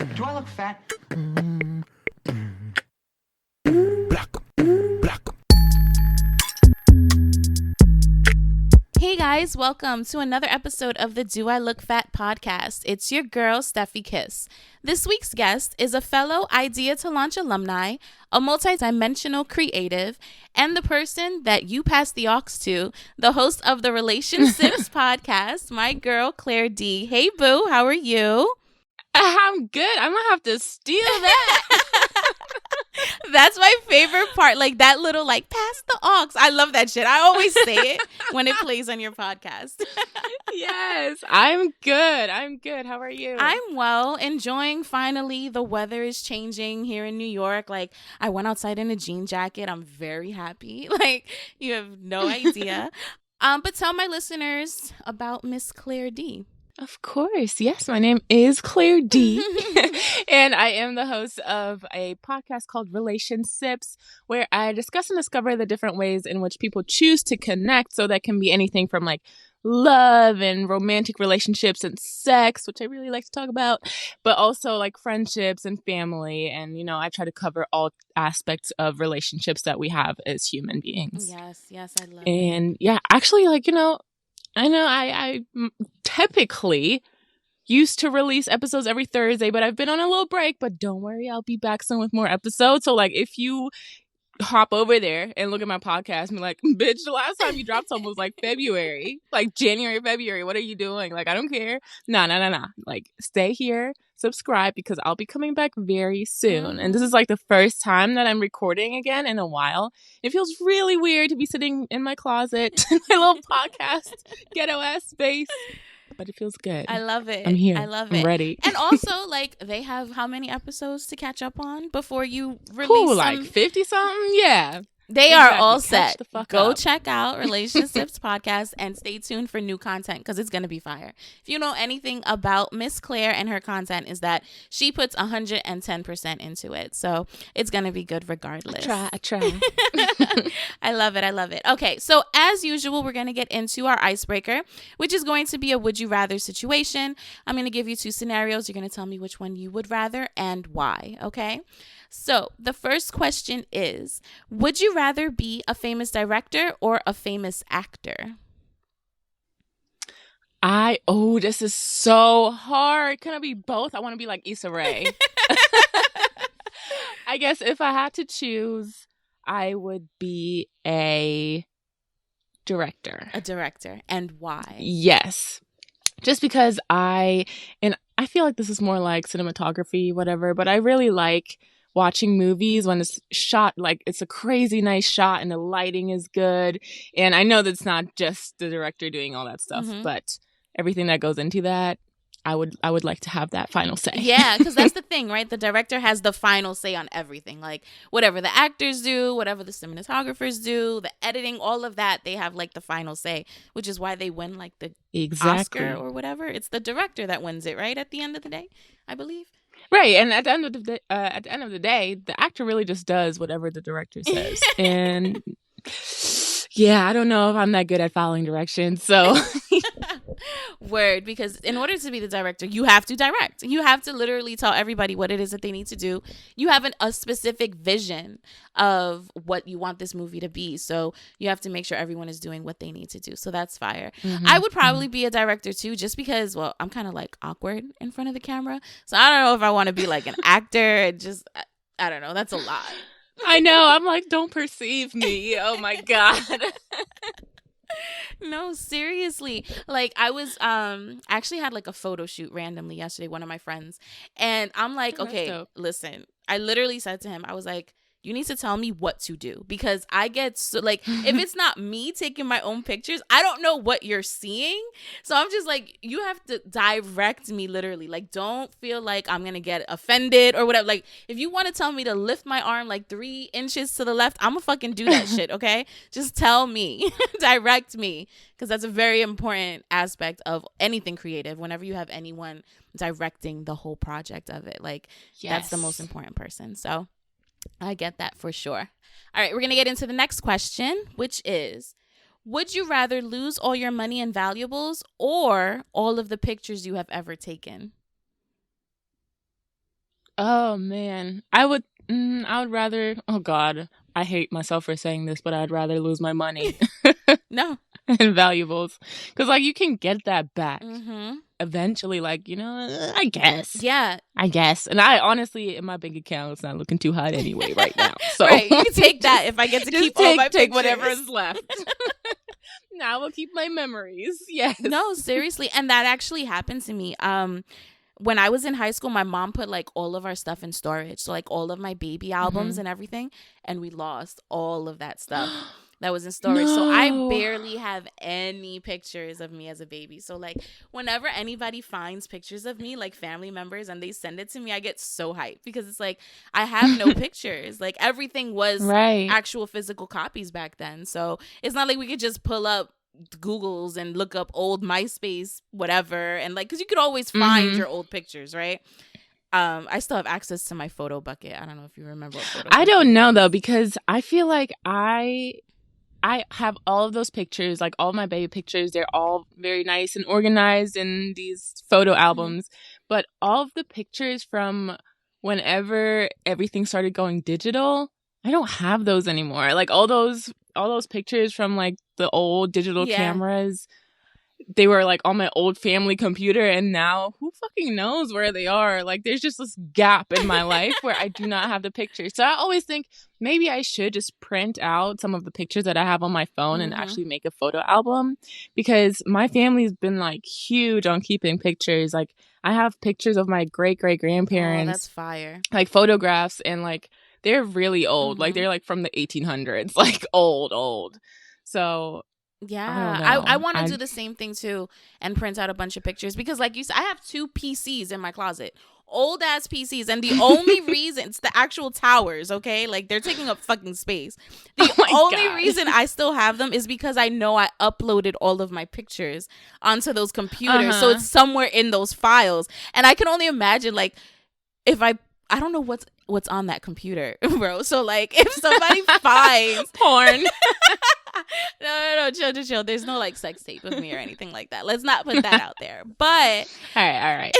Do I look fat? Hey guys, welcome to another episode of the Do I Look Fat podcast. It's your girl, Stephy Kiss. This week's guest is a fellow Idea to Launch alumni, a multi-dimensional creative, and the person that you pass the aux to, the host of the Relationships Podcast, my girl, Claire D. Hey boo, how are you? I'm good. I'm gonna have to steal that. That's my favorite part. Like that little pass the aux. I love that shit. I always say it when it plays on your podcast. Yes, I'm good. How are you? I'm well, enjoying finally. The weather is changing here in New York. Like I went outside in a jean jacket. I'm very happy. Like you have no idea. But tell my listeners about Miss Claire D. Of course. Yes, my name is Claire D. And I am the host of a podcast called Relationsips, where I discuss and discover the different ways in which people choose to connect. So that can be anything from love and romantic relationships and sex, which I really like to talk about, but also friendships and family. And, I try to cover all aspects of relationships that we have as human beings. Yes, I love it. And yeah, actually, I know I typically used to release episodes every Thursday, but I've been on a little break. But don't worry, I'll be back soon with more episodes. So if you hop over there and look at my podcast and be like, bitch, the last time you dropped something was February, January, February. What are you doing? I don't care. No. Stay here, subscribe, because I'll be coming back very soon. And this is the first time that I'm recording again in a while. It feels really weird to be sitting in my closet in my little podcast ghetto ass space. But it feels good. I love it. I'm here. I love it. I'm ready. And also, they have how many episodes to catch up on before you release some? 50 something? Yeah. They exactly. are all Catch set. the fuck Go up. check out Relationships Podcast and stay tuned for new content because it's going to be fire. If you know anything about Miss Claire and her content is that she puts 110% into it. So it's going to be good regardless. I try. I love it. Okay, so as usual, we're going to get into our icebreaker, which is going to be a would you rather situation. I'm going to give you two scenarios. You're going to tell me which one you would rather and why, okay? So the first question is, would you rather be a famous director or a famous actor? This is so hard. Can I be both? I want to be like Issa Rae. I guess if I had to choose, I would be a director. A director. And why? Yes. Just because I feel like this is more like cinematography, whatever, but I really like watching movies when it's shot it's a crazy nice shot and the lighting is good. And I know that it's not just the director doing all that stuff, but everything that goes into that, I would like to have that final say. Yeah, because that's the thing, right? The director has the final say on everything. Whatever the actors do, whatever the cinematographers do, the editing, all of that, they have the final say, which is why they win the Oscar or whatever. It's the director that wins it, right? At the end of the day, I believe. Right, and at the end of the day, the actor really just does whatever the director says. And yeah, I don't know if I'm that good at following directions, so Word, because in order to be the director, you have to direct. You have to literally tell everybody what it is that they need to do. You have a specific vision of what you want this movie to be. So you have to make sure everyone is doing what they need to do. So that's fire. I would probably be a director too, just because, well, I'm kind of awkward in front of the camera. So I don't know if I want to be an actor. I don't know. That's a lot. I know. I'm don't perceive me. Oh my God. No, seriously. I was actually had a photo shoot randomly yesterday, one of my friends, and I'm okay, listen, I literally said to him, I was you need to tell me what to do, because I get so if it's not me taking my own pictures, I don't know what you're seeing. So I'm just you have to direct me literally. Don't feel I'm gonna get offended or whatever. If you want to tell me to lift my arm 3 inches to the left, I'm gonna fucking do that shit. Okay, just tell me, direct me, because that's a very important aspect of anything creative. Whenever you have anyone directing the whole project of it, that's the most important person. So I get that for sure. All right, we're going to get into the next question, which is, would you rather lose all your money and valuables or all of the pictures you have ever taken? Oh man, I would rather. Oh God, I hate myself for saying this, but I'd rather lose my money. No. And valuables, because like you can get that back Mm-hmm. eventually. Like, I guess. Yeah. And I honestly, in my bank account, it's not looking too hot anyway right now. So right, you can take that if I get to keep all my pictures. Take whatever is left. Now I will keep my memories. Yes. No, seriously, and that actually happened to me. When I was in high school, my mom put like all of our stuff in storage, so like all of my baby albums and everything, and we lost all of that stuff. That was in storage. No. So I barely have any pictures of me as a baby. So like whenever anybody finds pictures of me, like family members, and they send it to me, I get so hyped because it's like I have no pictures. Like everything was actual physical copies back then. So it's not like we could just pull up Googles and look up old MySpace, whatever. And like, because you could always find your old pictures, right? I still have access to my photo bucket. I don't know if you remember what photo I don't know though, because I feel like I have all of those pictures, like all my baby pictures. They're all very nice and organized in these photo albums. But all of the pictures from whenever everything started going digital, I don't have those anymore. Like all those pictures from like the old digital cameras, they were like on my old family computer, and now who fucking knows where they are? Like there's just this gap in my life where I do not have the pictures. So I always think maybe I should just print out some of the pictures that I have on my phone and actually make a photo album, because my family's been like huge on keeping pictures. Like I have pictures of my great-great-grandparents. Oh, that's fire. Like photographs, and like they're really old. Like they're like from the 1800s, like old. So yeah, I want to do the same thing too and print out a bunch of pictures, because like you said, I have 2 PCs in my closet, old ass PCs, and the only reason it's the actual towers, okay, like they're taking up fucking space. The only reason I still have them is because I know I uploaded all of my pictures onto those computers, so it's somewhere in those files, and I can only imagine like if I don't know what's on that computer, bro. So like if somebody finds porn. No, chill. There's no like sex tape of me or anything like that. Let's not put that out there. But all right.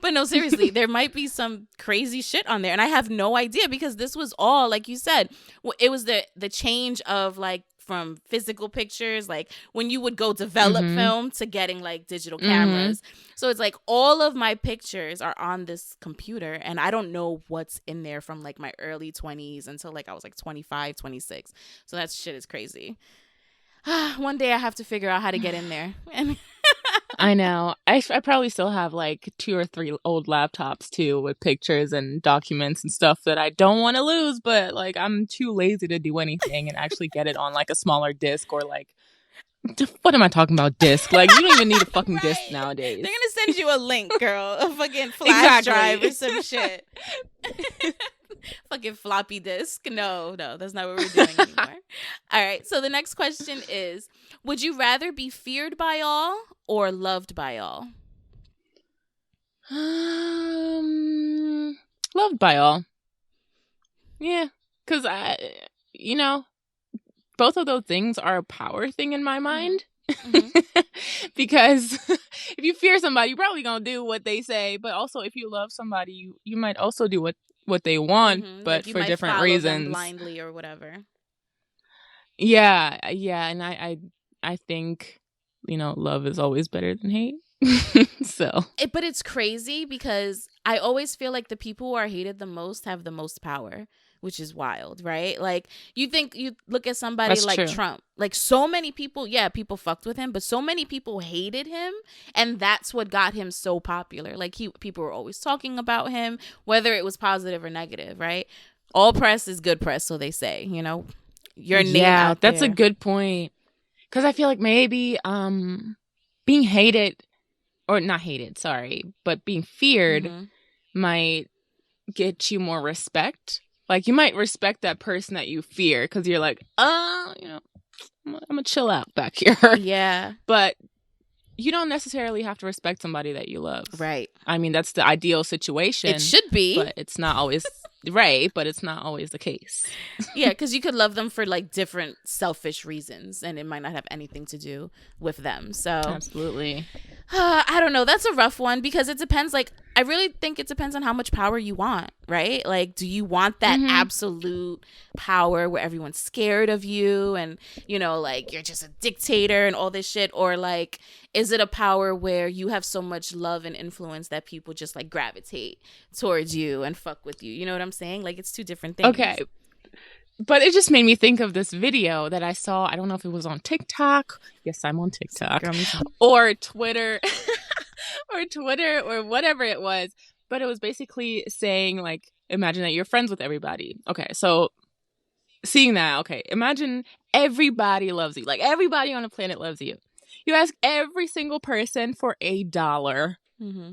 But no, seriously, there might be some crazy shit on there, and I have no idea, because this was all, like you said, it was the change of like from physical pictures, like when you would go develop film, to getting like digital cameras. So it's like all of my pictures are on this computer, and I don't know what's in there from like my early 20s until like I was like 25, 26. So that shit is crazy. One day I have to figure out how to get in there. I know. I probably still have like 2 or 3 old laptops too, with pictures and documents and stuff that I don't want to lose, but like I'm too lazy to do anything and actually get it on like a smaller disc, or like, what am I talking about, disc? Like you don't even need a fucking disc nowadays. They're gonna send you a link, girl, a fucking flash drive or some shit. Fucking floppy disk. No, that's not what we're doing anymore. All right, so the next question is, would you rather be feared by all or loved by all? Loved by all. Yeah, because both of those things are a power thing in my mind. Because if you fear somebody, you're probably gonna do what they say, but also if you love somebody, you might also do what they want, but like for different reasons, them blindly or whatever. Yeah, and I think love is always better than hate. But it's crazy, because I always feel like the people who are hated the most have the most power, which is wild, right? Like you look at somebody That's like true. Trump, like so many people, people fucked with him, but so many people hated him, and that's what got him so popular. Like people were always talking about him, whether it was positive or negative, right? All press is good press, so they say, your name out there. That's a good point. Because I feel like maybe being hated, or not hated, sorry, but being feared might get you more respect. Like you might respect that person that you fear, because you're like, I'm gonna chill out back here. Yeah. But you don't necessarily have to respect somebody that you love. Right. I mean, that's the ideal situation. It should be. But it's not always right, but it's not always the case. Yeah, because you could love them for like different selfish reasons, and it might not have anything to do with them. So absolutely. I don't know. That's a rough one, because it depends. Like I really think it depends on how much power you want, right? Like, do you want that absolute power where everyone's scared of you and, you know, like you're just a dictator and all this shit? Or like, is it a power where you have so much love and influence that people just like gravitate towards you and fuck with you? You know what I'm saying? Like, it's two different things. Okay. But it just made me think of this video that I saw. I don't know if it was on TikTok. Yes, I'm on TikTok. Or Twitter. or whatever it was. But it was basically saying, like, imagine that you're friends with everybody. Okay, so seeing that, okay, imagine everybody loves you. Like, everybody on the planet loves you. You ask every single person for $1. Mm-hmm.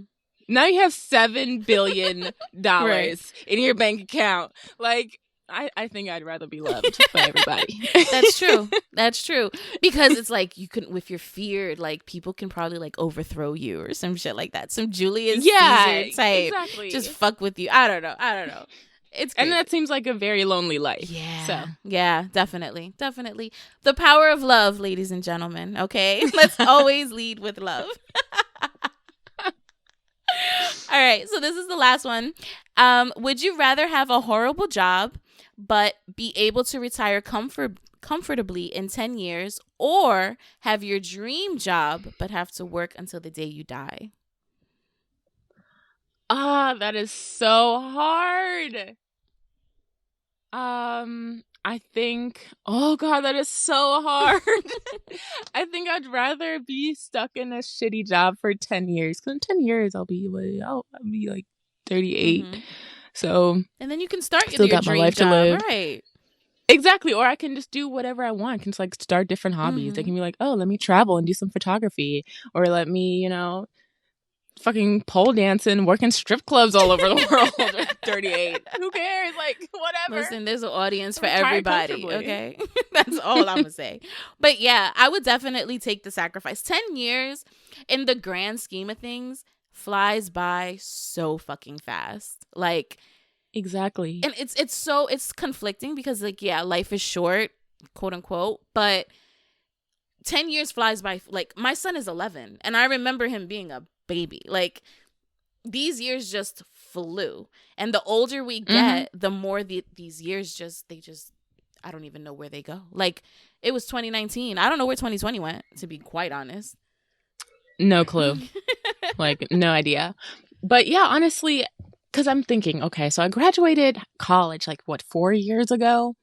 Now you have $7 billion right. in your bank account. Like, I think I'd rather be loved by everybody. That's true. That's true. Because it's like you can, with your fear, like people can probably like overthrow you or some shit like that. Some Julius Caesar type. Exactly. Just fuck with you. I don't know. It's crazy. And that seems like a very lonely life. Yeah. So. Yeah, definitely. Definitely. The power of love, ladies and gentlemen. Okay. Let's always lead with love. All right. So this is the last one. Would you rather have a horrible job but be able to retire comfortably in 10 years, or have your dream job but have to work until the day you die? That is so hard. I think, oh God, that is so hard. I think I'd rather be stuck in a shitty job for 10 years. Because in 10 years, I'll be like 38. Mm-hmm. So, and then you can start your dream life job, to live. Right? Exactly. Or I can just do whatever I want. I can just like start different hobbies. Mm-hmm. They can be like, oh, let me travel and do some photography, or let me, you know, fucking pole dance and work in strip clubs all over the world at 38. Who cares? Like, whatever. Listen, there's an audience for everybody. Okay, that's all I'm gonna say. But yeah, I would definitely take the sacrifice. 10 years, in the grand scheme of things, flies by so fucking fast. Like, exactly. And it's conflicting because, like, yeah, life is short, quote unquote, but 10 years flies by. Like, my son is 11 and I remember him being a baby. Like, these years just flew, and the older we get, the more these years just I don't even know where they go. Like, it was 2019. I don't know where 2020 went, to be quite honest. No clue. Like, no idea. But yeah, honestly, because I'm thinking, okay, so I graduated college like 4 years ago.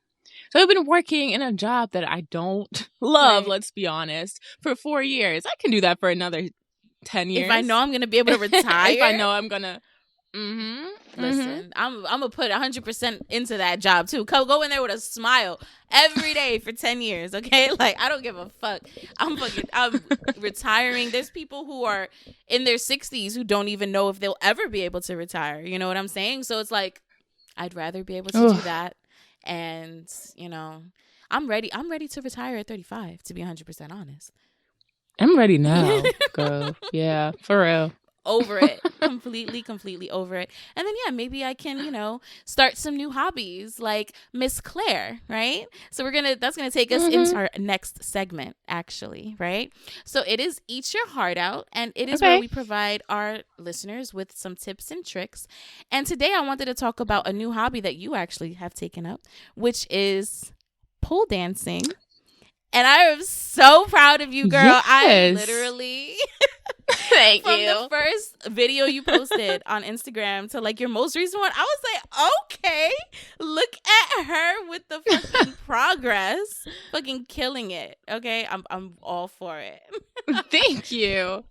So I've been working in a job that I don't love, right. Let's be honest, for 4 years. I can do that for another 10 years. If I know I'm going to be able to retire. If I know I'm going to. Listen, I'm going to put 100% into that job too. Go in there with a smile every day for 10 years. Okay. Like, I don't give a fuck. I'm retiring. There's people who are in their 60s who don't even know if they'll ever be able to retire. You know what I'm saying? So it's like, I'd rather be able to do that. And, you know, I'm ready to retire at 35, to be 100% honest. I'm ready now, girl. Yeah, for real. Over it. completely over it. And then, yeah, maybe I can, you know, start some new hobbies like Miss Claire, right? So that's gonna take us into our next segment, actually, right? So it is Eat Your Heart Out, and it is where we provide our listeners with some tips and tricks. And today I wanted to talk about a new hobby that you actually have taken up, which is pole dancing. And I am so proud of you, girl. Yes. I literally Thank from you. the first video you posted on Instagram to like your most recent one, I was like, okay, look at her with the fucking progress, fucking killing it. Okay, I'm all for it. Thank you.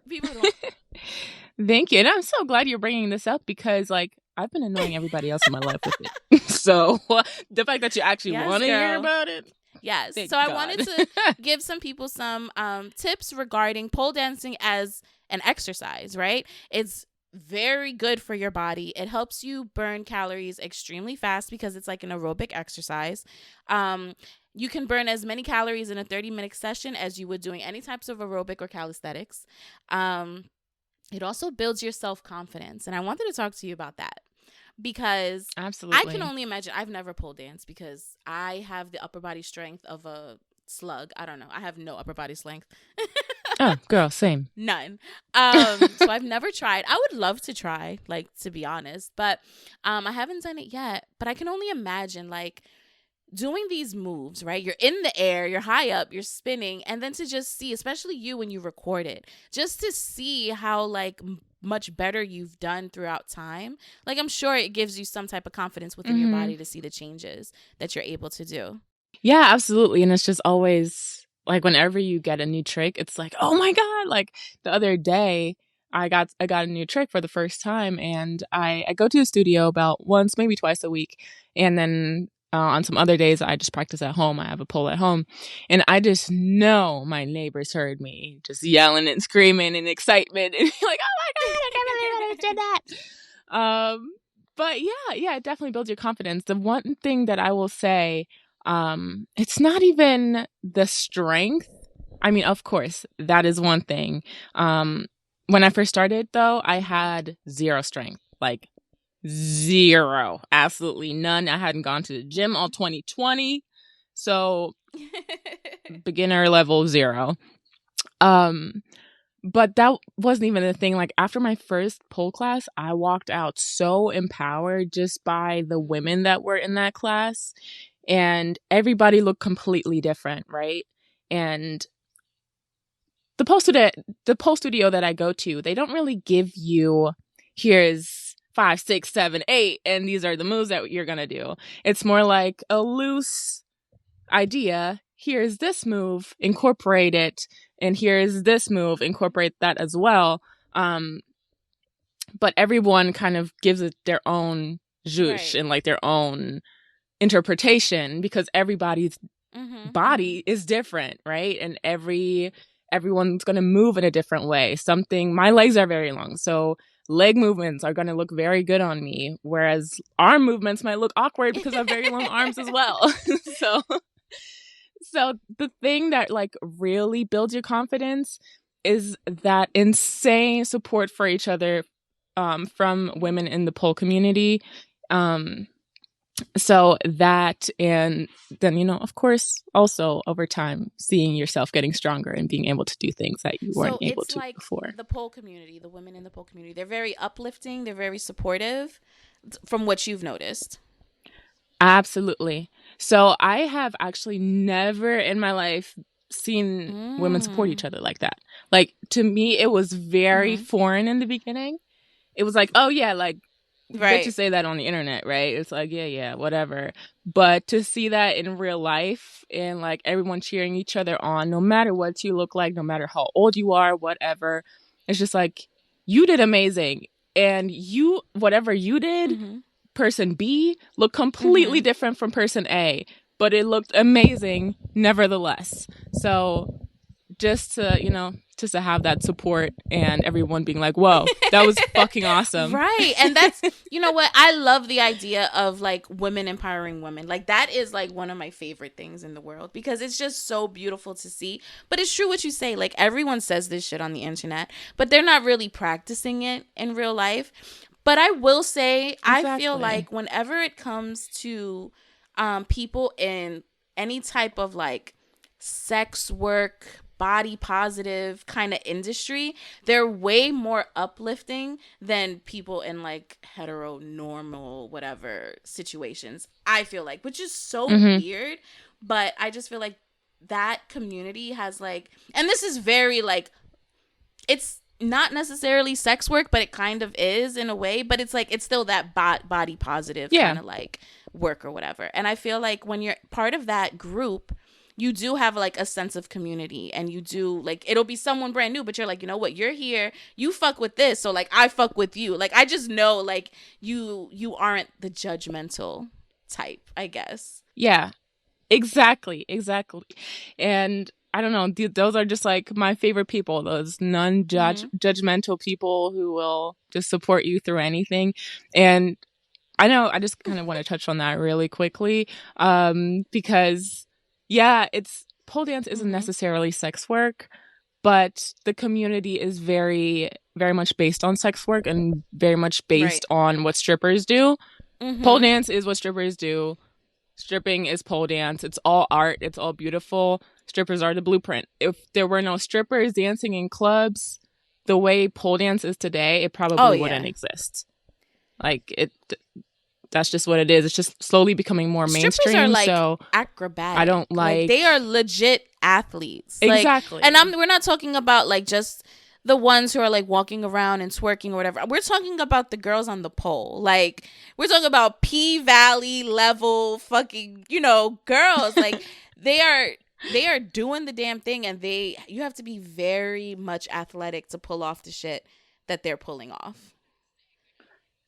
People don't. Thank you, and I'm so glad you're bringing this up because like I've been annoying everybody else in my life with it. So the fact that you actually want to hear about it. Yes. Thank God. I wanted to give some people some tips regarding pole dancing as an exercise, right? It's very good for your body. It helps you burn calories extremely fast because it's like an aerobic exercise. You can burn as many calories in a 30-minute session as you would doing any types of aerobic or calisthenics. It also builds your self-confidence. And I wanted to talk to you about that. Because absolutely, I can only imagine. I've never pole danced because I have the upper body strength of a slug. I don't know. I have no upper body strength. Oh, girl, same. None. So I've never tried. I would love to try, like, to be honest, but I haven't done it yet. But I can only imagine, like, doing these moves, right? You're in the air, you're high up, you're spinning, and then to just see, especially you when you record it, just to see how, like, much better you've done throughout time. Like, I'm sure it gives you some type of confidence within your body to see the changes that you're able to do. Yeah, absolutely. And it's just always like whenever you get a new trick, it's like, oh my God. Like the other day, I got a new trick for the first time, and I go to the studio about once, maybe twice a week. And then on some other days, I just practice at home. I have a pole at home, and I just know my neighbors heard me just yelling and screaming in excitement and like, oh my God, I can't believe I did that. But yeah, it definitely builds your confidence. The one thing that I will say, it's not even the strength. I mean, of course, that is one thing. When I first started, though, I had zero strength, like zero, absolutely none. I hadn't gone to the gym all 2020, so beginner level 0. But that wasn't even the thing. Like after my first pole class, I walked out so empowered just by the women that were in that class. And everybody looked completely different, right? And the pole studio that I go to, they don't really give you, here's 5, 6, 7, 8, and these are the moves that you're gonna do. It's more like a loose idea. Here's this move, incorporate it, and here's this move, incorporate that as well. But everyone kind of gives it their own zhoosh and like their own interpretation, because everybody's body is different, right? And everyone's going to move in a different way. My legs are very long, so leg movements are going to look very good on me, whereas arm movements might look awkward because I have very long arms as well. So the thing that like really builds your confidence is that insane support for each other from women in the pole community. So that, and then, of course, also over time, seeing yourself getting stronger and being able to do things that you weren't able to like before. The pole community, the women in the pole community, they're very uplifting. They're very supportive from what you've noticed. Absolutely. So I have actually never in my life seen women support each other like that. Like, to me, it was very foreign in the beginning. It was like, oh yeah, like, right, to say that on the internet, right? It's like, yeah, whatever. But to see that in real life and like everyone cheering each other on, no matter what you look like, no matter how old you are, whatever, it's just like, you did amazing. And whatever you did, person B looked completely different from person A, but it looked amazing nevertheless. So just to have that support and everyone being like, whoa, that was fucking awesome. Right. And that's, what? I love the idea of like women empowering women. Like that is like one of my favorite things in the world, because it's just so beautiful to see. But it's true what you say. Like everyone says this shit on the internet, but they're not really practicing it in real life. But I will say, exactly. I feel like whenever it comes to people in any type of like sex work, body positive kind of industry, they're way more uplifting than people in like heteronormal whatever situations, I feel like, which is so weird. But I just feel like that community has like, and this is very like, it's not necessarily sex work, but it kind of is in a way, but it's like, it's still that body positive kind of like work or whatever. And I feel like when you're part of that group, you do have like a sense of community, and you do like, it'll be someone brand new, but you're like, you know what, you're here, you fuck with this, so like I fuck with you. Like I just know like you aren't the judgmental type, I guess. Yeah, exactly. And I don't know, those are just like my favorite people, those non-judgmental people who will just support you through anything. And I know I just kind of want to touch on that really quickly, because it's pole dance isn't necessarily sex work, but the community is very, very much based on sex work and very much based on what strippers do. Pole dance is what strippers do. stripping is pole dance. It's all art. It's all beautiful. Strippers are the blueprint. If there were no strippers dancing in clubs the way pole dance is today, it probably wouldn't exist. Like, that's just what it is. It's just slowly becoming more mainstream. Strippers are like so acrobatic. I don't like they are legit athletes. Exactly. Like, and we're not talking about like just the ones who are like walking around and twerking or whatever. We're talking about the girls on the pole. Like, we're talking about P-Valley level fucking, girls. Like, they are doing the damn thing, and you have to be very much athletic to pull off the shit that they're pulling off.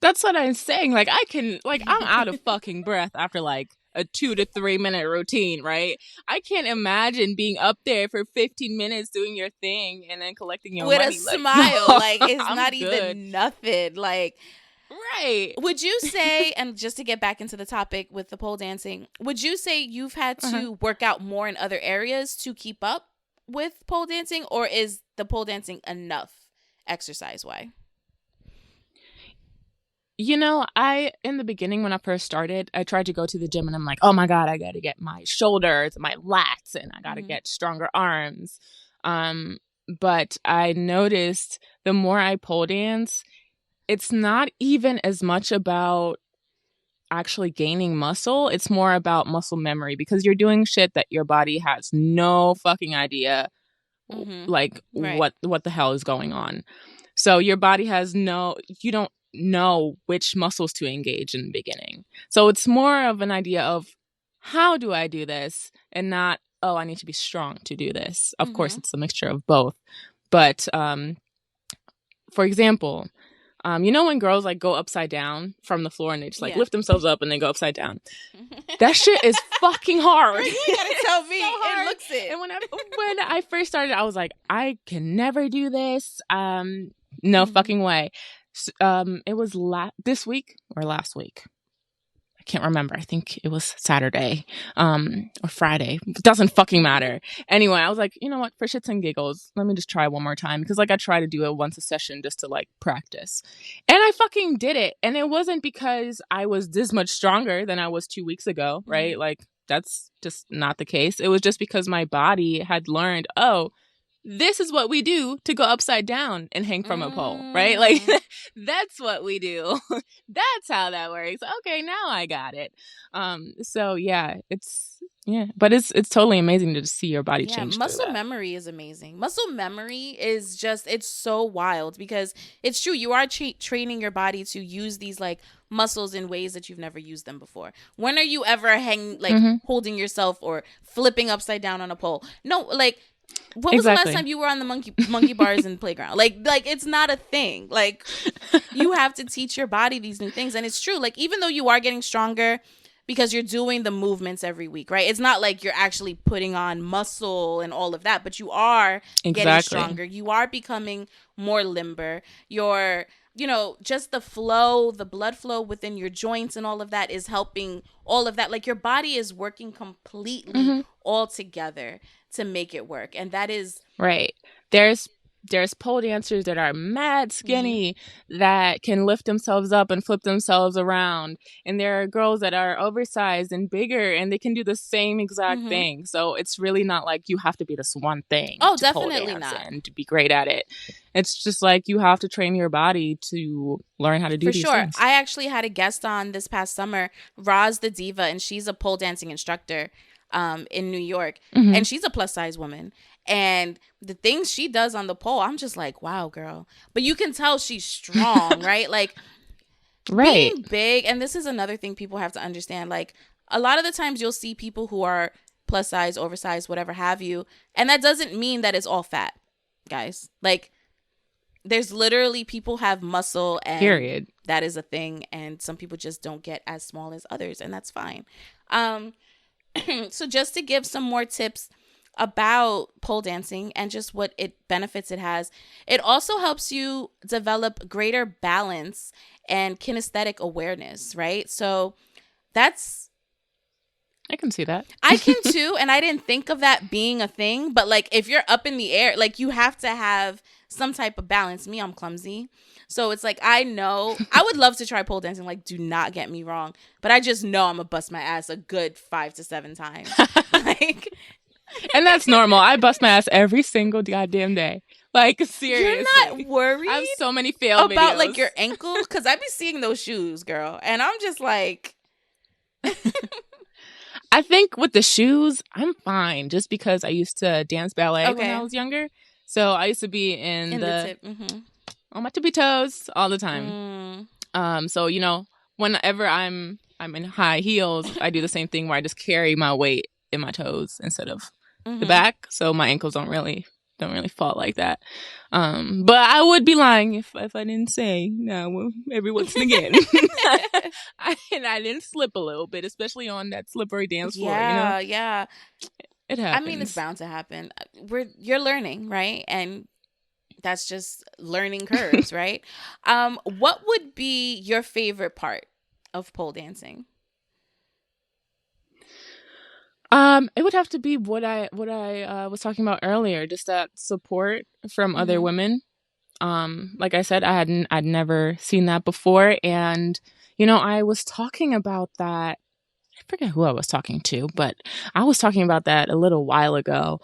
That's what I'm saying. Like, I'm out of fucking breath after like a 2 to 3 minute routine, right? I can't imagine being up there for 15 minutes doing your thing and then collecting your money. With a smile. No, like, it's not good. Even nothing. Like, right. Would you say, and just to get back into the topic with the pole dancing, would you say you've had to work out more in other areas to keep up with pole dancing, or is the pole dancing enough exercise-wise? In the beginning when I first started, I tried to go to the gym and I'm like, oh my God, I got to get my shoulders, my lats, and I got to get stronger arms. But I noticed the more I pole dance, it's not even as much about actually gaining muscle. It's more about muscle memory, because you're doing shit that your body has no fucking idea, like right. what the hell is going on. So your body has you don't know which muscles to engage in the beginning. So it's more of an idea of, how do I do this, and not, oh, I need to be strong to do this. Of course, it's a mixture of both. But for example, when girls like go upside down from the floor and they just like lift themselves up and they go upside down, that shit is fucking hard. You gotta tell me. So it looks it. And when I first started, I was like, I can never do this. No fucking way. It was this week or last week. I can't remember. I think it was Saturday or Friday. It doesn't fucking matter. Anyway, I was like, you know what? For shits and giggles, let me just try one more time. Because like I try to do it once a session just to like practice. And I fucking did it. And it wasn't because I was this much stronger than I was 2 weeks ago, right? Like, that's just not the case. It was just because my body had learned, oh, this is what we do to go upside down and hang from a pole, right? Like, that's what we do. That's how that works. Okay, now I got it. So yeah, but it's totally amazing to see your body change. Muscle memory is amazing. Muscle memory is just, it's so wild, because it's true. You are training your body to use these like muscles in ways that you've never used them before. When are you ever holding yourself or flipping upside down on a pole? No, like, when was the last time you were on the monkey bars in the playground? Like it's not a thing. Like, you have to teach your body these new things. And it's true. Like, even though you are getting stronger because you're doing the movements every week, right? It's not like you're actually putting on muscle and all of that, but you are getting stronger. You are becoming more limber. You're, just the flow, the blood flow within your joints and all of that is helping all of that. Like, your body is working completely all together to make it work. And that is right. There's pole dancers that are mad skinny that can lift themselves up and flip themselves around, and there are girls that are oversized and bigger and they can do the same exact thing. So it's really not like you have to be this one thing. Oh, definitely not. And to be great at it. It's just like you have to train your body to learn how to do these things. I actually had a guest on this past summer, Roz the Diva, and she's a pole dancing instructor in New York, and she's a plus size woman, and the things she does on the pole, I'm just like, wow, girl. But you can tell she's strong, right? Like, being big, and this is another thing people have to understand, like, a lot of the times you'll see people who are plus size, oversized, whatever have you, and that doesn't mean that it's all fat, guys. Like, there's literally people have muscle, and period. That is a thing, and some people just don't get as small as others, and that's fine. So just to give some more tips about pole dancing and just what benefits it has, it also helps you develop greater balance and kinesthetic awareness, right? So that's I can see that. I can too, and I didn't think of that being a thing, but like if you're up in the air, like you have to have some type of balance. Me, I'm clumsy. So it's like I know I would love to try pole dancing, like do not get me wrong, but I just know I'm gonna bust my ass a good 5 to 7 times. Like and that's normal. I bust my ass every single goddamn day. Like seriously. You're not worried I have so many fail about videos. like your ankle? Cause I be seeing those shoes, girl. And I'm just like I think with the shoes, I'm fine just because I used to dance ballet when I was younger. So I used to be in the tip. On my tippy toes all the time. So, you know, whenever I'm in high heels, I do the same thing where I just carry my weight in my toes instead of the back. So my ankles don't really fall like that. But I would be lying if I didn't say no every once and again. And I didn't slip a little bit, especially on that slippery dance floor. Yeah, you know? Yeah. It happens. I mean, it's bound to happen. You're learning, right? And that's just learning curves, right? What would be your favorite part of pole dancing? It would have to be what I was talking about earlier, just that support from other women. Like I said, I'd never seen that before, and you know, I was talking about that. I forget who I was talking to, but I was talking about that a little while ago.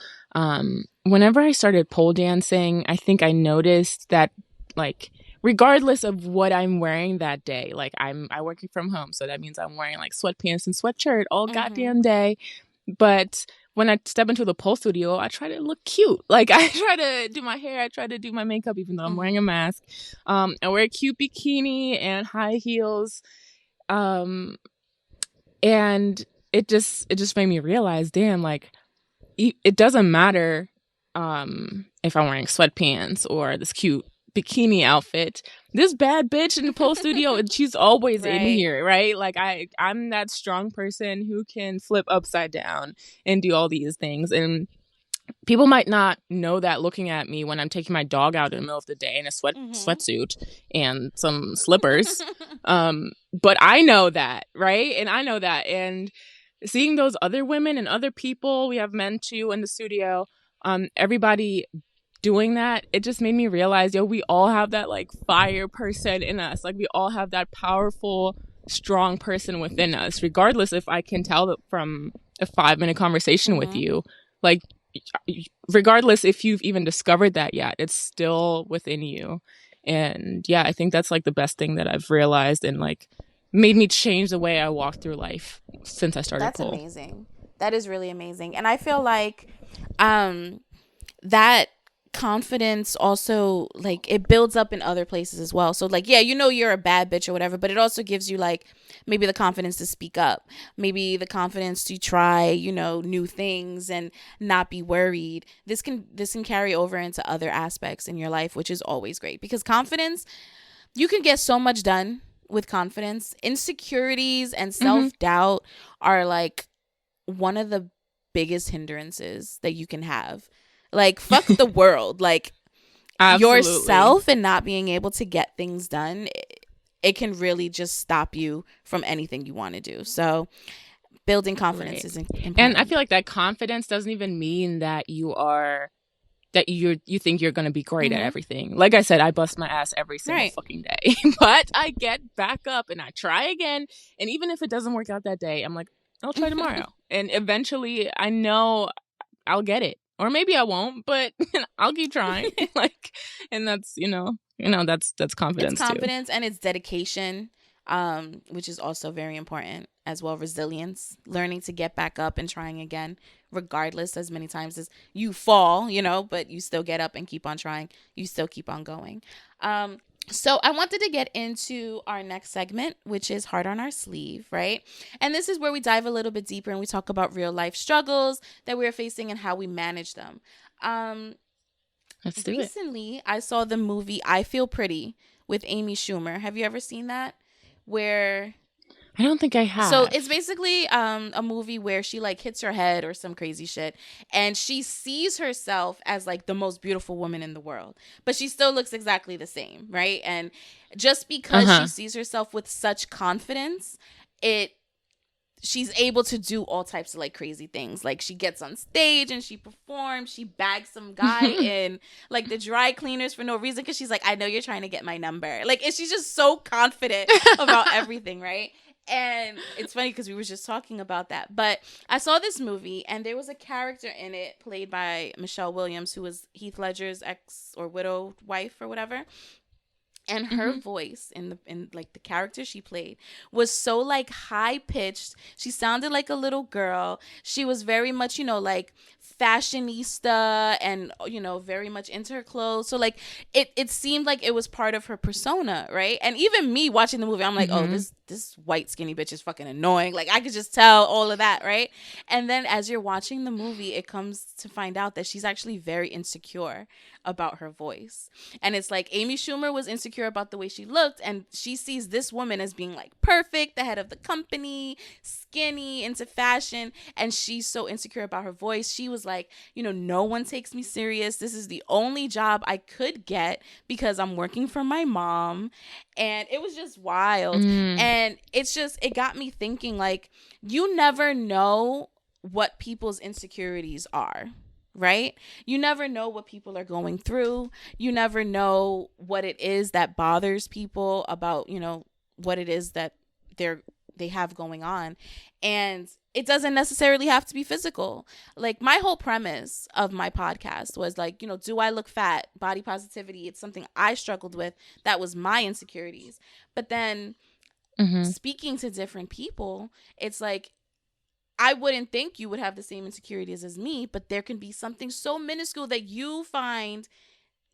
Whenever I started pole dancing, I think I noticed that, like, regardless of what I'm wearing that day, like I'm working from home, so that means I'm wearing like sweatpants and sweatshirt all goddamn day. But when I step into the pole studio, I try to look cute. Like I try to do my hair, I try to do my makeup, even though I'm wearing a mask. I wear a cute bikini and high heels. And it just made me realize, damn, like it doesn't matter if I'm wearing sweatpants or this cute bikini outfit. This bad bitch in the pole studio, she's always in here, right? Like I'm that strong person who can flip upside down and do all these things. And people might not know that looking at me when I'm taking my dog out in the middle of the day in a sweatsuit and some slippers. But I know that, right? And I know that. And seeing those other women and other people, we have men too in the studio, everybody doing that, it just made me realize, we all have that like fire person in us. Like we all have that powerful, strong person within us, regardless if I can tell that from a 5-minute conversation with you, like regardless if you've even discovered that yet, it's still within you. And yeah, I think that's like the best thing that I've realized and like made me change the way I walk through life since I started pole. That's amazing. That is really amazing. And I feel like that confidence also, like, it builds up in other places as well. So like, yeah, you know, you're a bad bitch or whatever, but it also gives you like maybe the confidence to speak up, maybe the confidence to try, you know, new things and not be worried. This can carry over into other aspects in your life, which is always great, because confidence, you can get so much done with confidence. Insecurities and self-doubt are like one of the biggest hindrances that you can have. Like, fuck the world. Like, yourself and not being able to get things done, it can really just stop you from anything you want to do. So building confidence is important. And I feel like that confidence doesn't even mean that you think you're going to be great at everything. Like I said, I bust my ass every single fucking day. But I get back up and I try again. And even if it doesn't work out that day, I'm like, I'll try tomorrow. And eventually I know I'll get it. Or maybe I won't, but I'll keep trying. Like, and that's, that's confidence. It's confidence, and it's dedication, which is also very important as well. Resilience, learning to get back up and trying again, regardless, as many times as you fall, but you still get up and keep on trying. You still keep on going. So I wanted to get into our next segment, which is Heart on Our Sleeve, right? And this is where we dive a little bit deeper and we talk about real life struggles that we're facing and how we manage them. Let's do it. Recently, I saw the movie I Feel Pretty with Amy Schumer. Have you ever seen that? Where... I don't think I have. So it's basically a movie where she like hits her head or some crazy shit, and she sees herself as like the most beautiful woman in the world, but she still looks exactly the same, right? And just because she sees herself with such confidence, it she's able to do all types of like crazy things. Like she gets on stage and she performs. She bags some guy in like the dry cleaners for no reason because she's like, I know you're trying to get my number. Like, and she's just so confident about everything, right? And it's funny because we were just talking about that. But I saw this movie and there was a character in it played by Michelle Williams, who was Heath Ledger's ex or widow wife or whatever. And her voice in like the character she played was so like high pitched. She sounded like a little girl. She was very much, like fashionista and, very much into her clothes. So like it seemed like it was part of her persona, right? And even me watching the movie, I'm like, oh, this white skinny bitch is fucking annoying. Like I could just tell all of that, right? And then as you're watching the movie, it comes to find out that she's actually very insecure about her voice. And it's like Amy Schumer was insecure about the way she looked, and she sees this woman as being like perfect, the head of the company, skinny, into fashion, and she's so insecure about her voice. She was like, no one takes me serious. This is the only job I could get because I'm working for my mom. And it was just wild. And it got me thinking, like, you never know what people's insecurities are. Right? You never know what people are going through. You never know what it is that bothers people about, what it is that they have going on. And it doesn't necessarily have to be physical. Like my whole premise of my podcast was like, do I look fat? Body positivity. It's something I struggled with. That was my insecurities. But then speaking to different people, it's like, I wouldn't think you would have the same insecurities as me, but there can be something so minuscule that you find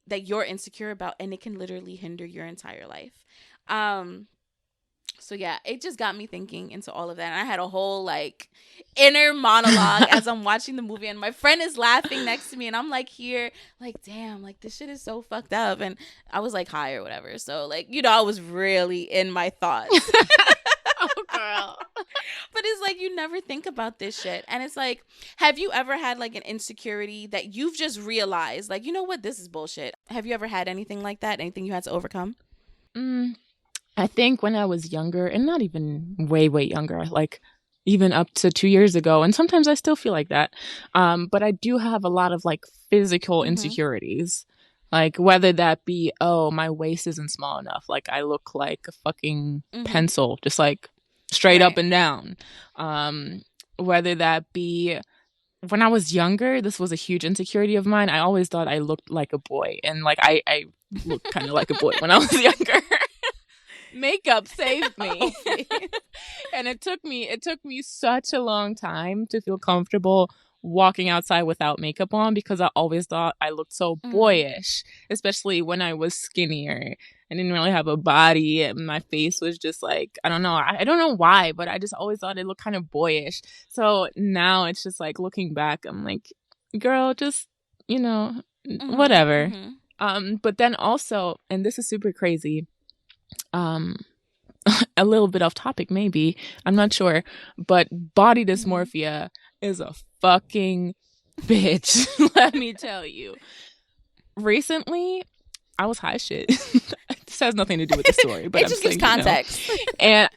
that you're insecure about, and it can literally hinder your entire life. So yeah, it just got me thinking into all of that. And I had a whole like inner monologue as I'm watching the movie, and my friend is laughing next to me, and I'm like here, like, damn, like this shit is so fucked up. And I was like high or whatever. So like, I was really in my thoughts. Oh, girl. But it's like you never think about this shit. And it's like, have you ever had like an insecurity that you've just realized, like, you know what, this is bullshit? Have you ever had anything like that? Anything you had to overcome? I think when I was younger, and not even way, way younger, like even up to 2 years ago, and sometimes I still feel like that. But I do have a lot of like physical insecurities. Like whether that be, oh, my waist isn't small enough. Like I look like a fucking pencil, just like straight up and down. Whether that be when I was younger, this was a huge insecurity of mine. I always thought I looked like a boy, and like I looked kind of like a boy when I was younger. Makeup saved me. And it took me such a long time to feel comfortable walking outside without makeup on, because I always thought I looked so boyish, especially when I was skinnier. I didn't really have a body, and my face was just like, I don't know. I don't know why, but I just always thought it looked kind of boyish. So now it's just like looking back, I'm like, girl, just, whatever. But then also, and this is super crazy, a little bit off topic maybe, I'm not sure, but body dysmorphia is a fucking bitch. Let me tell you. Recently, I was high as shit. This has nothing to do with the story, but it just gives context. And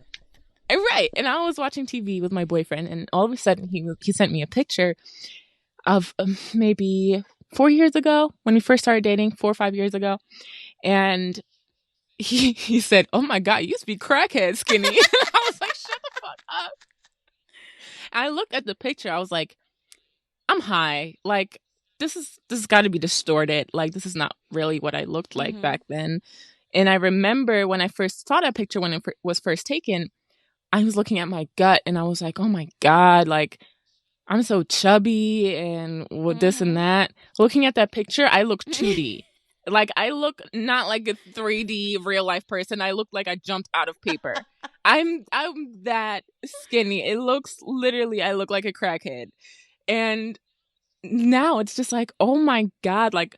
right, and I was watching TV with my boyfriend, and all of a sudden he sent me a picture of maybe 4 years ago when we first started dating, 4 or 5 years ago, and he said, "Oh my God, you used to be crackhead skinny." And I was like, "Shut the fuck up." I looked at the picture. I was like, "I'm high. Like, this has got to be distorted. Like, this is not really what I looked like back then." And I remember when I first saw that picture, when it was first taken, I was looking at my gut, and I was like, "Oh my God, like, I'm so chubby and with this and that." Looking at that picture, I look 2D. Like, I look not like a 3D real life person. I look like I jumped out of paper. I'm that skinny. It looks literally, I look like a crackhead. And now it's just like, oh my God, like,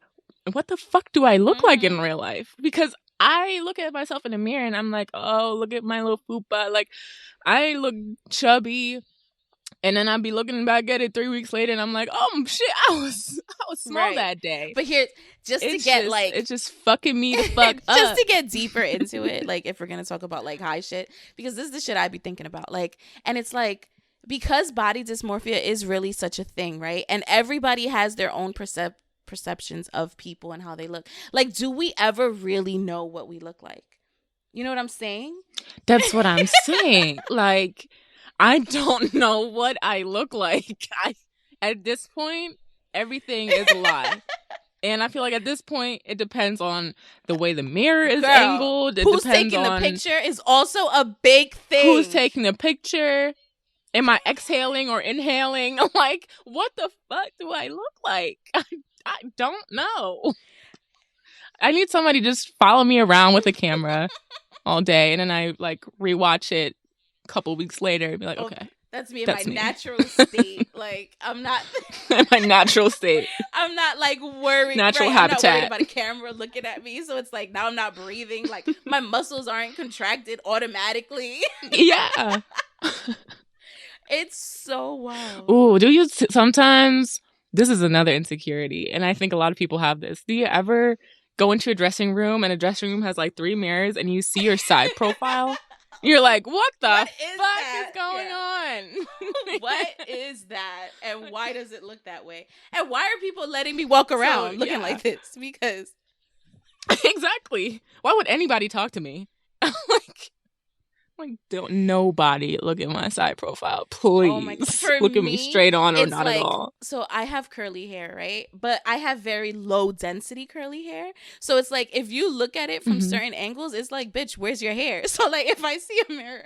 what the fuck do I look like in real life? Because I look at myself in the mirror and I'm like, oh, look at my little fupa. Like, I look chubby. And then I'd be looking back at it 3 weeks later, and I'm like, "Oh shit, I was small that day." But here, it's just fucking me the fuck up. Just to get deeper into it, like if we're gonna talk about like high shit, because this is the shit I be thinking about. Like, and it's like, because body dysmorphia is really such a thing, right? And everybody has their own perceptions of people and how they look. Like, do we ever really know what we look like? You know what I'm saying? That's what I'm saying. Like, I don't know what I look like. At this point, everything is a lie. And I feel like at this point, it depends on the way the mirror is angled. Who's taking the picture is also a big thing. Who's taking the picture? Am I exhaling or inhaling? I'm like, what the fuck do I look like? I don't know. I need somebody to just follow me around with a camera all day. And then I like rewatch it a couple weeks later and be like, okay. That's me in my natural state. Like, I'm not... my natural state. I'm not, like, worried. Natural habitat. I'm not worried about a camera looking at me. So it's like, now I'm not breathing. Like, my muscles aren't contracted automatically. Yeah. It's so wild. Ooh, do you sometimes... This is another insecurity. And I think a lot of people have this. Do you ever go into a dressing room and a dressing room has, like, 3 mirrors and you see your side profile? You're like, what the fuck is going on? What is that? And why does it look that way? And why are people letting me walk around looking like this? Because... Exactly. Why would anybody talk to me? Like, don't nobody look at my side profile, please. Oh my God. Look at me straight on or not at all. So I have curly hair, right? But I have very low density curly hair. So it's like, if you look at it from certain angles, it's like, bitch, where's your hair? So like, if I see a mirror,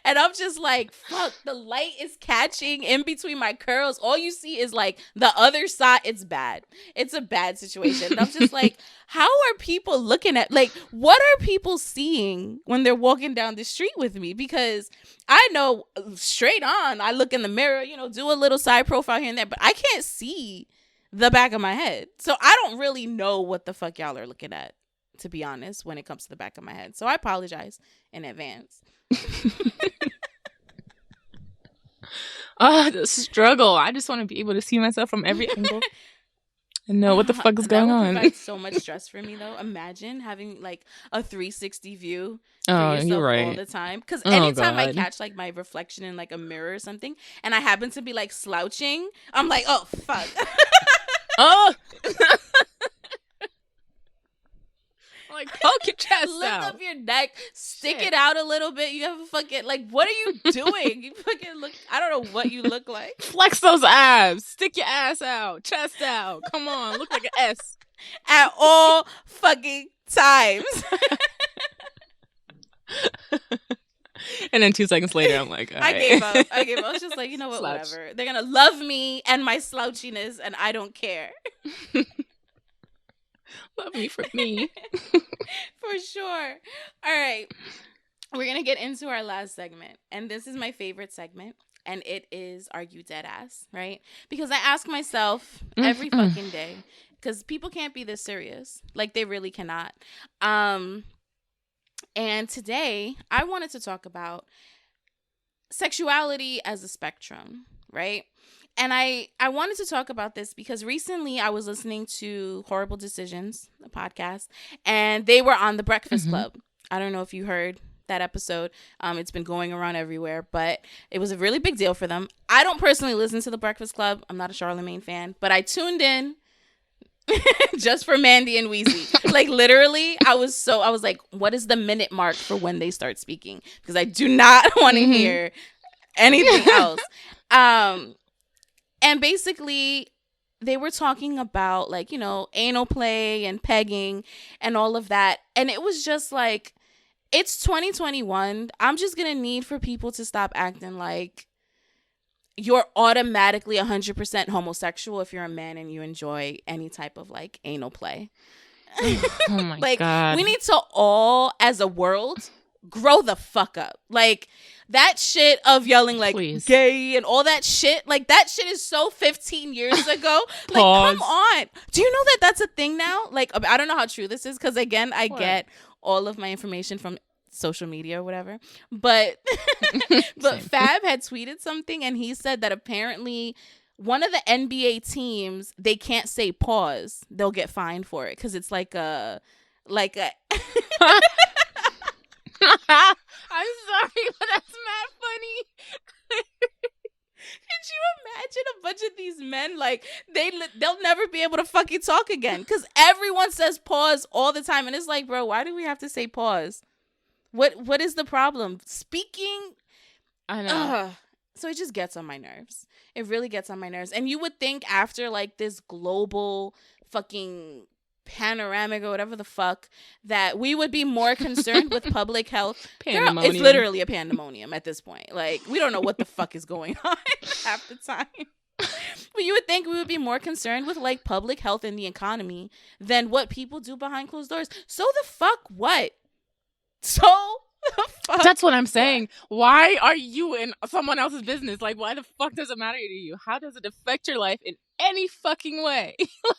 and I'm just like, fuck, the light is catching in between my curls. All you see is like the other side. It's bad. It's a bad situation. And I'm just like, how are people looking at, like, what are people seeing when they're walking down the street with me? Because I know straight on, I look in the mirror, you know, do a little side profile here and there, but I can't see the back of my head. So I don't really know what the fuck y'all are looking at, to be honest, when it comes to the back of my head. So I apologize in advance. The struggle. I just want to be able to see myself from every angle. And know what the fuck is going on. That's so much stress for me, though. Imagine having like a 360 view for yourself all the time. Because anytime I catch like my reflection in like a mirror or something, and I happen to be like slouching, I'm like, oh fuck. Oh. Like, poke your chest Lift out. up your neck, stick it out a little bit. You have a fucking, like, what are you doing? You fucking look, I don't know what you look like. Flex those abs. Stick your ass out. Chest out. Come on. Look like an S. At all fucking times. And then 2 seconds later, I'm like, all right. I gave up. I was just like, you know what, whatever. They're going to love me and my slouchiness, and I don't care. Love me for me. For sure. All right. We're going to get into our last segment. And this is my favorite segment. And it is Are You Dead Ass? Right? Because I ask myself every fucking day. Because people can't be this serious. Like, they really cannot. And today, I wanted to talk about sexuality as a spectrum. Right? And I wanted to talk about this because recently I was listening to Horrible Decisions, a podcast, and they were on The Breakfast Club. I don't know if you heard that episode. It's been going around everywhere, but it was a really big deal for them. I don't personally listen to The Breakfast Club. I'm not a Charlemagne fan, but I tuned in just for Mandy and Weezy. Like, literally, I was like, what is the minute mark for when they start speaking? Because I do not want to hear anything else. And basically, they were talking about, like, you know, anal play and pegging and all of that. And it was just like, it's 2021. I'm just going to need for people to stop acting like you're automatically 100% homosexual if you're a man and you enjoy any type of, like, anal play. Oh, my like, God. We need to all, as a world, grow the fuck up. Like, that shit of yelling like gay and all that shit, like, that shit is so 15 years ago. Like, come on. Do you know that that's a thing now? Like, I don't know how true this is because, again, I get all of my information from social media or whatever. But Fab had tweeted something and he said that apparently one of the NBA teams, they can't say pause. They'll get fined for it because it's like a I'm sorry, but that's mad these men, like, they'll never be able to fucking talk again because everyone says pause all the time. And it's like, bro, why do we have to say pause? What is the problem? Speaking. I know. So it just gets on my nerves. It really gets on my nerves. And you would think after like this global fucking panoramic or whatever the fuck that we would be more concerned with public health. Girl, it's literally a pandemonium at this point. Like, we don't know what the fuck is going on half the time. But you would think we would be more concerned with like public health and the economy than what people do behind closed doors. So the fuck what? So that's what I'm saying. Why are you in someone else's business? Like, why the fuck does it matter to you? How does it affect your life in any fucking way?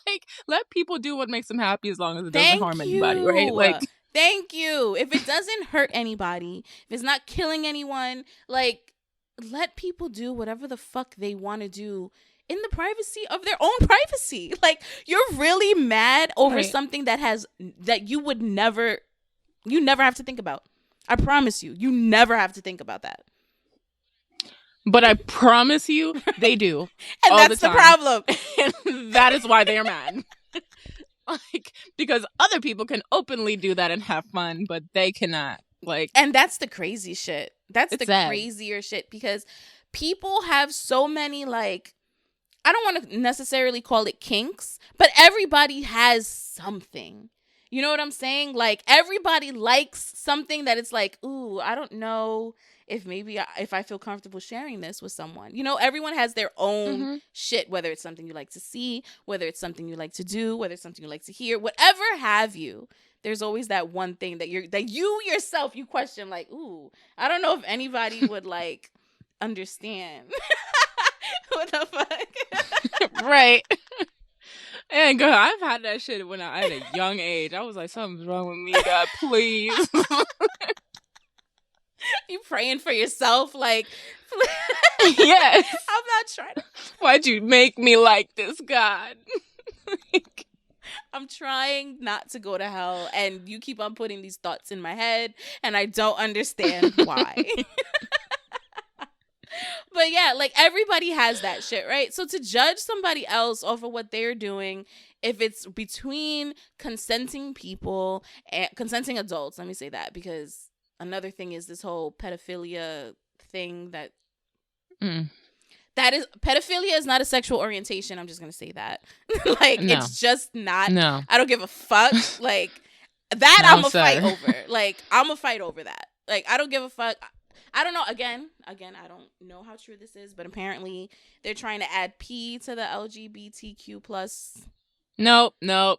Like, let people do what makes them happy as long as it doesn't harm anybody, right? Like, thank you. If it doesn't hurt anybody, if it's not killing anyone, like, let people do whatever the fuck they want to do in the privacy of their own privacy. Like, you're really mad over something that you never have to think about. I promise you never have to think about that. But I promise you, they do. And all that's the problem. And that is why they are mad. Like, because other people can openly do that and have fun, but they cannot. Like, and that's the crazy shit. That's the sad. Crazier shit because people have so many, like, I don't want to necessarily call it kinks, but everybody has something. You know what I'm saying? Like, everybody likes something that it's like, ooh, I don't know if I feel comfortable sharing this with someone. You know, everyone has their own shit, whether it's something you like to see, whether it's something you like to do, whether it's something you like to hear, whatever have you. There's always that one thing that you yourself, you question, like, ooh, I don't know if anybody would like understand. What the fuck? Right. And girl, I've had that shit when I at a young age. I was like, something's wrong with me, God, please. You praying for yourself, like, yes. I'm not trying to. Why'd you make me like this, God? Like, I'm trying not to go to hell, and you keep on putting these thoughts in my head, and I don't understand why. But yeah, like, everybody has that shit, right? So to judge somebody else off of what they're doing, if it's between consenting people and consenting adults, let me say that, because another thing is this whole pedophilia thing that is pedophilia is not a sexual orientation. I'm just gonna say that. Like, no. It's just not. No, I don't give a fuck. Like, that no, I'm gonna fight over. Like, I'm gonna fight over that. Like, I don't give a fuck. I don't know. Again, I don't know how true this is, but apparently they're trying to add P to the LGBTQ plus. Nope. I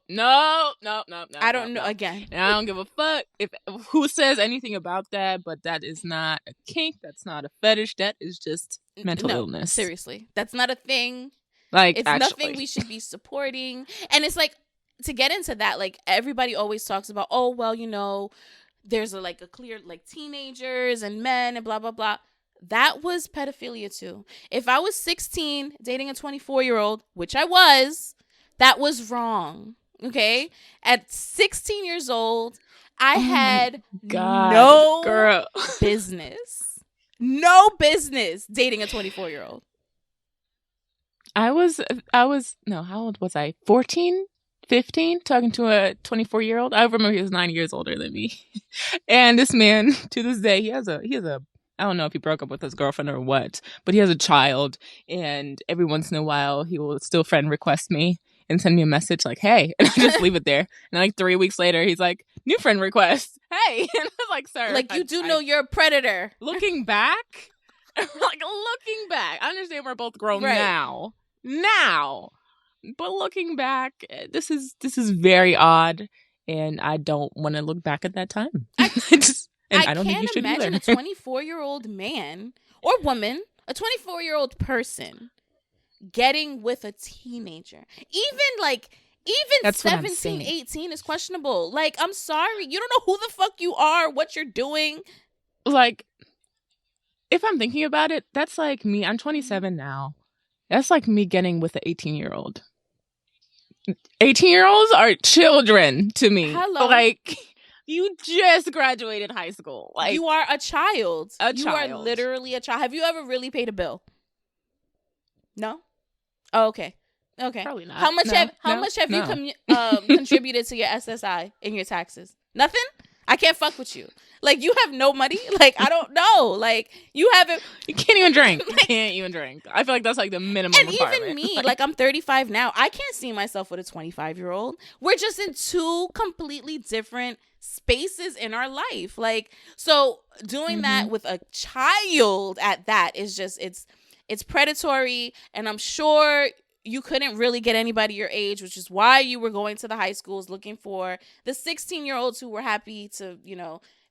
don't know. Again, and I don't give a fuck if who says anything about that, but that is not a kink. That's not a fetish. That is just mental illness. Seriously, that's not a thing. Like, it's nothing we should be supporting. And it's like, to get into that, like, everybody always talks about, oh, well, you know, there's a clear, like, teenagers and men and blah, blah, blah. That was pedophilia too. If I was 16 dating a 24-year-old, which I was, that was wrong. Okay? At 16 years old, I had no business dating a 24-year-old. How old was I? 14? 15, talking to a 24-year-old. I remember he was 9 years older than me. And this man, to this day, he has a I don't know if he broke up with his girlfriend or what, but he has a child, and every once in a while he will still friend request me and send me a message like, hey, and I just leave it there. And like 3 weeks later, he's like, new friend request. Hey. And I was like, sir. Like, you do know you're a predator. Looking back, I understand we're both grown now. But looking back, this is very odd, and I don't want to look back at that time. I don't think you should imagine either. A 24-year-old man or woman, a 24-year-old person getting with a teenager. Even 17, 18 is questionable. Like, I'm sorry. You don't know who the fuck you are, what you're doing. Like, if I'm thinking about it, that's like me. I'm 27 now. That's like me getting with an 18-year-old. 18-year-olds are children to me. Hello. Like, you just graduated high school. Like, you are a child. You are literally a child. Have you ever really paid a bill? No? Oh, okay. Probably not. How much have you contributed to your SSI in your taxes? Nothing? I can't fuck with you. Like, you have no money? Like, I don't know. Like, you haven't... You can't even drink. You can't even drink. I feel like that's like the minimum requirement. And even me, like, I'm 35 now. I can't see myself with a 25-year-old. We're just in two completely different spaces in our life. Like, so doing that with a child at that is just, it's predatory. And I'm sure you couldn't really get anybody your age, which is why you were going to the high schools looking for the 16-year-olds who were happy to,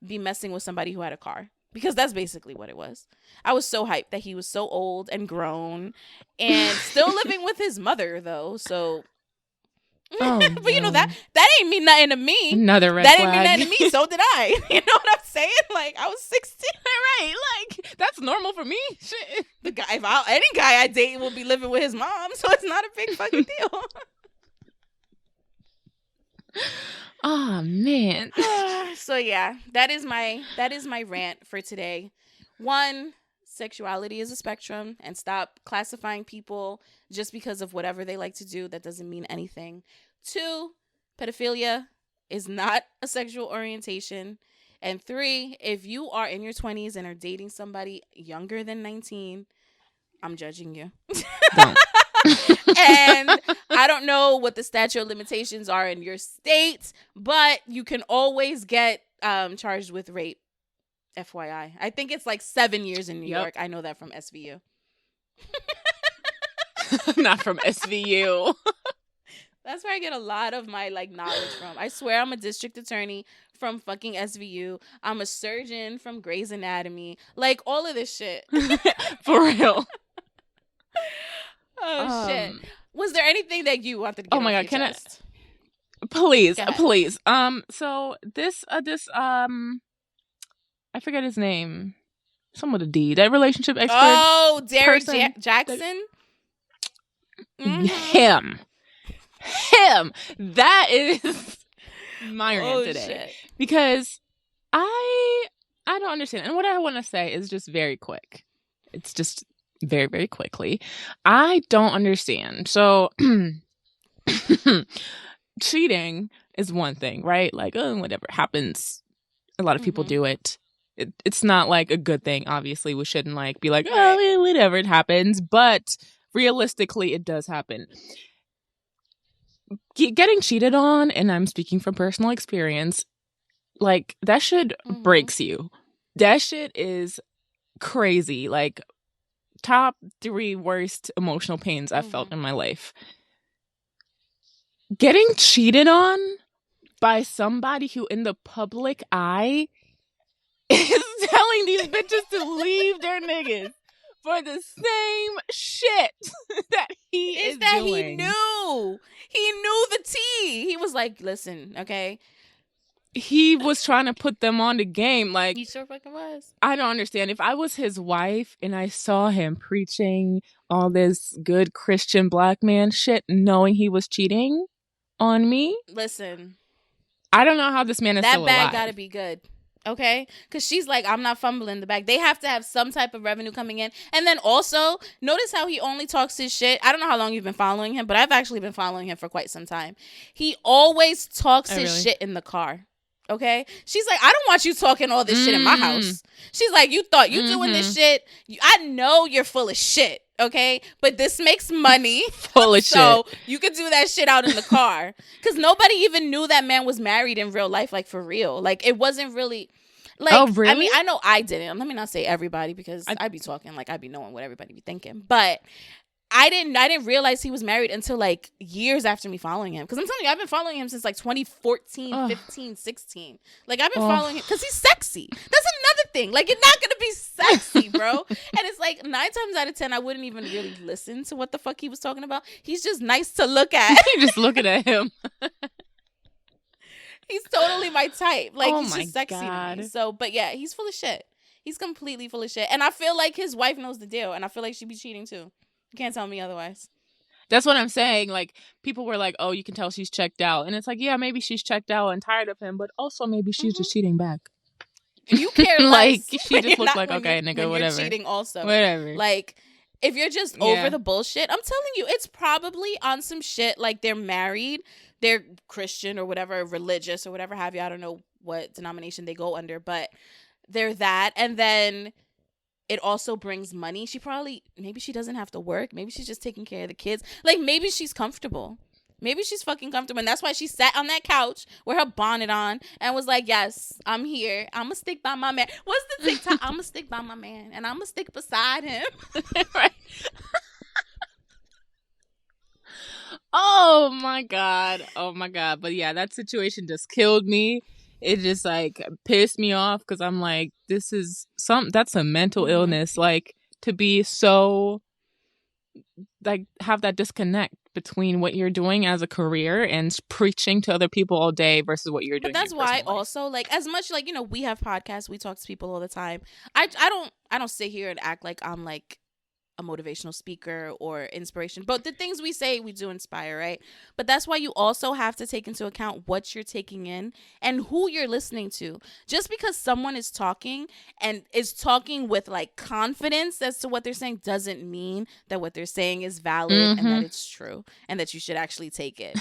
be messing with somebody who had a car. Because that's basically what it was. I was so hyped that he was so old and grown and still living with his mother, though. So, but that ain't mean nothing to me. Another red flag. That ain't mean nothing to me. So did I. You know what I'm saying? Like, I was 16. Right. Like, that's normal for me. Shit. The guy, any guy I date will be living with his mom, so it's not a big fucking deal. Oh man. So yeah, that is my rant for today. 1, sexuality is a spectrum, and stop classifying people just because of whatever they like to do. That doesn't mean anything. 2, pedophilia is not a sexual orientation. And 3, if you are in your 20s and are dating somebody younger than 19, I'm judging you. And I don't know what the statute of limitations are in your state, but you can always get charged with rape. FYI. I think it's like 7 years in New York. I know that from SVU. Not from SVU. That's where I get a lot of my knowledge from. I swear I'm a district attorney from fucking SVU. I'm a surgeon from Grey's Anatomy. Like, all of this shit. For real. Oh, shit. Was there anything that you wanted to get? Oh my God, please. So this I forget his name. Some with a D. That relationship expert. Oh, Derek Jackson? Him. That is my rant today. Shit. Because I don't understand. And what I want to say is just very quick. It's just very, very quickly. I don't understand. So cheating is one thing, right? Like, whatever happens, a lot of people do it. It's not like a good thing. Obviously, we shouldn't be like, oh, whatever, it happens. But realistically, it does happen. Getting cheated on, and I'm speaking from personal experience, like, that shit breaks you. That shit is crazy. Like, top 3 worst emotional pains I've felt in my life. Getting cheated on by somebody who in the public eye is telling these bitches to leave their niggas for the same shit that he is doing. He knew the tea. He was like, listen, okay? He was trying to put them on the game. Like, he sure fucking was. I don't understand. If I was his wife and I saw him preaching all this good Christian black man shit, knowing he was cheating on me. Listen. I don't know how this man is still alive. That bag gotta be good. Okay? Because she's like, I'm not fumbling the bag. They have to have some type of revenue coming in. And then also, notice how he only talks his shit. I don't know how long you've been following him, but I've actually been following him for quite some time. He always talks his shit in the car. Okay? She's like, I don't want you talking all this shit in my house. She's like, you thought you doing this shit. I know you're full of shit. Okay? But this makes money. Full of shit. So you could do that shit out in the car. Because nobody even knew that man was married in real life, like, for real. Like, it wasn't really... Like, oh, really? I mean, I know I didn't. Let me not say everybody, because I'd be talking like I'd be knowing what everybody be thinking. But I didn't realize he was married until like years after me following him. Because I'm telling you, I've been following him since like 2014, 15, 16. Like, I've been following him because he's sexy. That's another thing. Like, you're not going to be sexy, bro. And it's like 9 times out of 10, I wouldn't even really listen to what the fuck he was talking about. He's just nice to look at. You're just looking at him. He's totally my type. Like, he's just sexy God. to me. So, but yeah, he's full of shit. He's completely full of shit. And I feel like his wife knows the deal. And I feel like she'd be cheating too. You can't tell me otherwise. That's what I'm saying. Like, people were like, oh, you can tell she's checked out. And it's like, yeah, maybe she's checked out and tired of him. But also maybe she's just cheating back. You care less. Like, she just looks like, okay, nigga, whatever. You're cheating also. Whatever. Like, if you're just over the bullshit, I'm telling you, it's probably on some shit like they're married, they're Christian or whatever, religious or whatever have you. I don't know what denomination they go under, but they're that. And then it also brings money. Maybe she doesn't have to work. Maybe she's just taking care of the kids. Like, maybe she's comfortable. Maybe she's fucking comfortable. And that's why she sat on that couch with her bonnet on and was like, yes, I'm here. I'm going to stick by my man. What's the TikTok? I'm going to stick by my man. And I'm going to stick beside him. Right. Oh, my God. But yeah, that situation just killed me. It just like pissed me off because I'm like, that's a mental illness. Like, to be so, like, have that disconnect between what you're doing as a career and preaching to other people all day versus what you're doing. But that's why also, like, as much like, you know, we have podcasts, we talk to people all the time. I don't sit here and act like I'm like a motivational speaker or inspiration, but the things we say, we do inspire, right? But that's why you also have to take into account what you're taking in and who you're listening to. Just because someone is talking and is talking with like confidence as to what they're saying doesn't mean that what they're saying is valid and that it's true and that you should actually take it.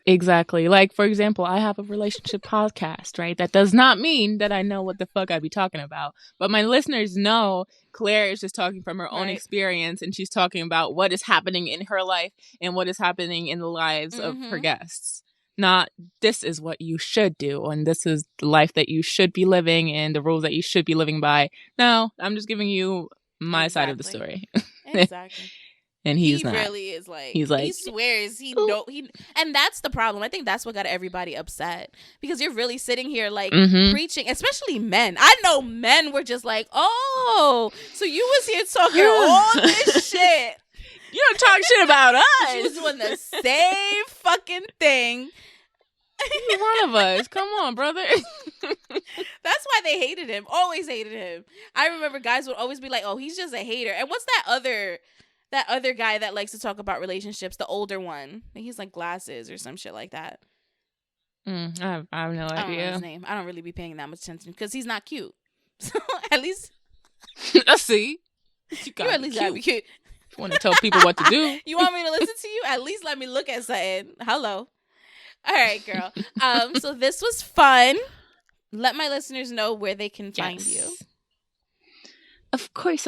Exactly. Like, for example, I have a relationship podcast, right? That does not mean that I know what the fuck I be talking about. But my listeners know Claire is just talking from her own experience, and she's talking about what is happening in her life and what is happening in the lives of her guests. Not, this is what you should do, and this is the life that you should be living and the rules that you should be living by. No, I'm just giving you my side of the story. Exactly. And he really is like, he swears and that's the problem. I think that's what got everybody upset, because you're really sitting here like preaching, especially men. I know men were just like, oh, so you was here talking all this shit. You don't talk shit about us. You was doing the same fucking thing. He's one of us. Come on, brother. That's why they hated him. Always hated him. I remember guys would always be like, oh, he's just a hater. And what's that other guy that likes to talk about relationships, the older one? He's like glasses or some shit like that. I have no idea. I don't know his name. I don't really be paying that much attention because he's not cute. So at least see, you at least gotta be cute. You want to tell people what to do? You want me to listen to you? At least let me look at something. Hello. All right, girl. So this was fun. Let my listeners know where they can find you. Of course.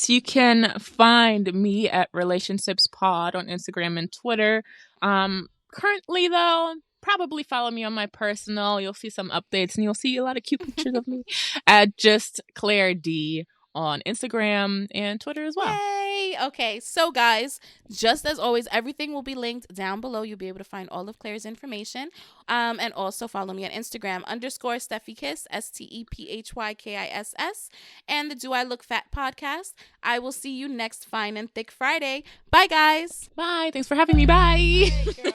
You can find me at Relationships Pod on Instagram and Twitter. Currently, though, probably follow me on my personal. You'll see some updates, and you'll see a lot of cute pictures of me at just Claire D on Instagram and Twitter as well. Yay! Okay, so guys, just as always, everything will be linked down below. You'll be able to find all of Claire's information. And also follow me on Instagram _StephyKiss, StephyKiss, and the Do I Look Fat podcast. I will see you next Fine and Thick Friday. Bye, guys. Bye. Thanks for having me. Bye. Hey, girl.